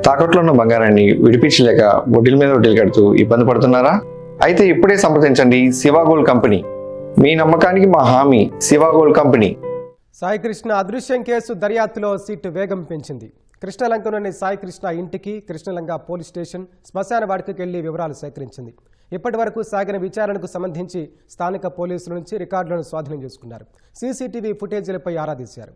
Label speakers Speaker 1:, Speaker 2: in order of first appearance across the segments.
Speaker 1: తాకట్లో ఉన్న బంగారాన్ని విడిపించలేక వడ్డీల మీద వడ్డీలు కడుతూ ఇబ్బంది పడుతున్నారా? అయితే ఇప్పుడే సంప్రదించండి శివ గోల్డ్ కంపెనీ. మీ నమ్మకానికి మా హామీ శివ గోల్డ్ కంపెనీ.
Speaker 2: సాయికృష్ణ అదృశ్యం కేసు దర్యాప్తులో సిట్ వేగం పెంచింది. కృష్ణలంకలోని సాయికృష్ణ ఇంటికి కృష్ణలంక పోలీస్ స్టేషన్ శ్మశాన వాటికి వెళ్లి వివరాలు సేకరించింది. ఇప్పటి వరకు సాగిన విచారణకు సంబంధించి స్థానిక పోలీసుల నుంచి రికార్డులను స్వాధీనం చేసుకున్నారు. సీసీటీవీ ఫుటేజీలపై ఆరా తీశారు.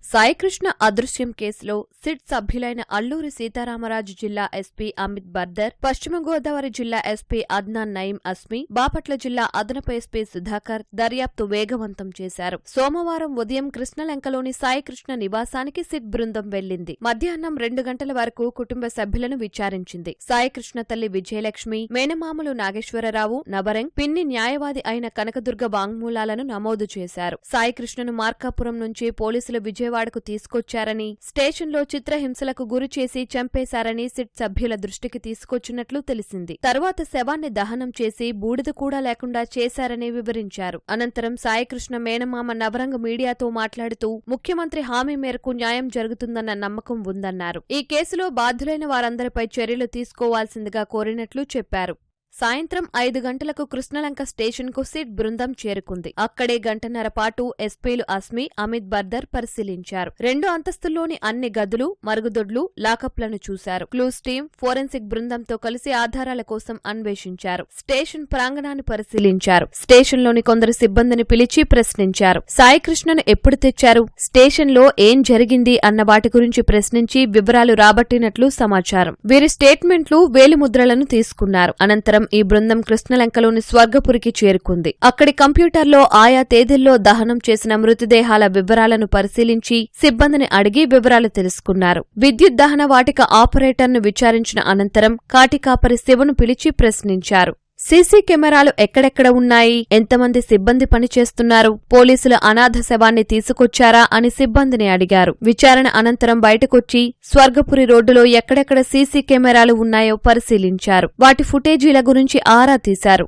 Speaker 3: సాయికృష్ణ అదృశ్యం కేసులో సిట్ సభ్యులైన అల్లూరి సీతారామరాజు జిల్లా ఎస్పీ అమిత్ బర్దర్, పశ్చిమ గోదావరి జిల్లా ఎస్పీ అద్నాన్ నయీం అస్మి, బాపట్ల జిల్లా అదనపు ఎస్పీ సుధాకర్ దర్యాప్తు వేగవంతం చేశారు. సోమవారం ఉదయం కృష్ణలంకలోని సాయికృష్ణ నివాసానికి సిట్ బృందం వెళ్లింది. మధ్యాహ్నం 2 గంటల వరకు కుటుంబ సభ్యులను విచారించింది. సాయికృష్ణ తల్లి విజయలక్ష్మి, మేనమామలు నాగేశ్వరరావు, నబరంగ్, పిన్ని న్యాయవాది అయిన కనకదుర్గ వాంగ్మూలాలను నమోదు చేశారు. సాయికృష్ణను మార్కాపురం నుంచి పోలీసులు విజయవాడకు తీసుకొచ్చారని, స్టేషన్లో చిత్రహింసలకు గురి చేసి చంపేశారని సిట్ సభ్యుల దృష్టికి తీసుకొచ్చినట్లు తెలిసింది. తర్వాత శవాన్ని దహనం చేసి బూడిద కూడా లేకుండా చేశారని వివరించారు. అనంతరం సాయికృష్ణ మేనమామ నవరంగ్ మీడియాతో మాట్లాడుతూ ముఖ్యమంత్రి హామీ మేరకు న్యాయం జరుగుతుందన్న నమ్మకం ఉందన్నారు. ఈ కేసులో బాధ్యులైన వారందరిపై చర్యలు తీసుకోవాల్సిందిగా కోరినట్లు చెప్పారు. సాయంత్రం 5 గంటలకు కృష్ణలంక స్టేషన్కు సిట్ బృందం చేరుకుంది. అక్కడే గంటన్నర పాటు ఎస్పీలు అస్మి, అమిత్ బర్దర్ పరిశీలించారు. 2 అంతస్తుల్లోని అన్ని గదులు, మరుగుదొడ్లు, లాకప్లను చూశారు. క్లూస్ టీం, ఫోరెన్సిక్ బృందంతో కలిసి ఆధారాల కోసం అన్వేషించారు. స్టేషన్ ప్రాంగణాన్ని పరిశీలించారు. స్టేషన్లోని కొందరు సిబ్బందిని పిలిచి ప్రశ్నించారు. సాయికృష్ణను ఎప్పుడు తెచ్చారు, స్టేషన్లో ఏం జరిగింది అన్న వాటి గురించి ప్రశ్నించి వివరాలు రాబట్టినట్లు సమాచారం. వీరి స్టేట్మెంట్లు, వేలిముద్రలను తీసుకున్నారు. అనంతరం ఈ బృందం కృష్ణలంకలోని స్వర్గపురికి చేరుకుంది. అక్కడి కంప్యూటర్లో ఆయా తేదీల్లో దహనం చేసిన మృతదేహాల వివరాలను పరిశీలించి సిబ్బందిని అడిగి వివరాలు తెలుసుకున్నారు. విద్యుత్ దహన వాటిక ఆపరేటర్ను విచారించిన అనంతరం కాటికాపరి శివను పిలిచి ప్రశ్నించారు. సీసీ కెమెరాలు ఎక్కడెక్కడ ఉన్నాయి, ఎంతమంది సిబ్బంది పనిచేస్తున్నారు, పోలీసులు అనాథ శవాన్ని తీసుకొచ్చారా అని సిబ్బందిని అడిగారు. విచారణ అనంతరం బయటకొచ్చి స్వర్గపురి రోడ్డులో ఎక్కడెక్కడ సీసీ కెమెరాలు ఉన్నాయో పరిశీలించారు. వాటి ఫుటేజీల గురించి ఆరా తీశారు.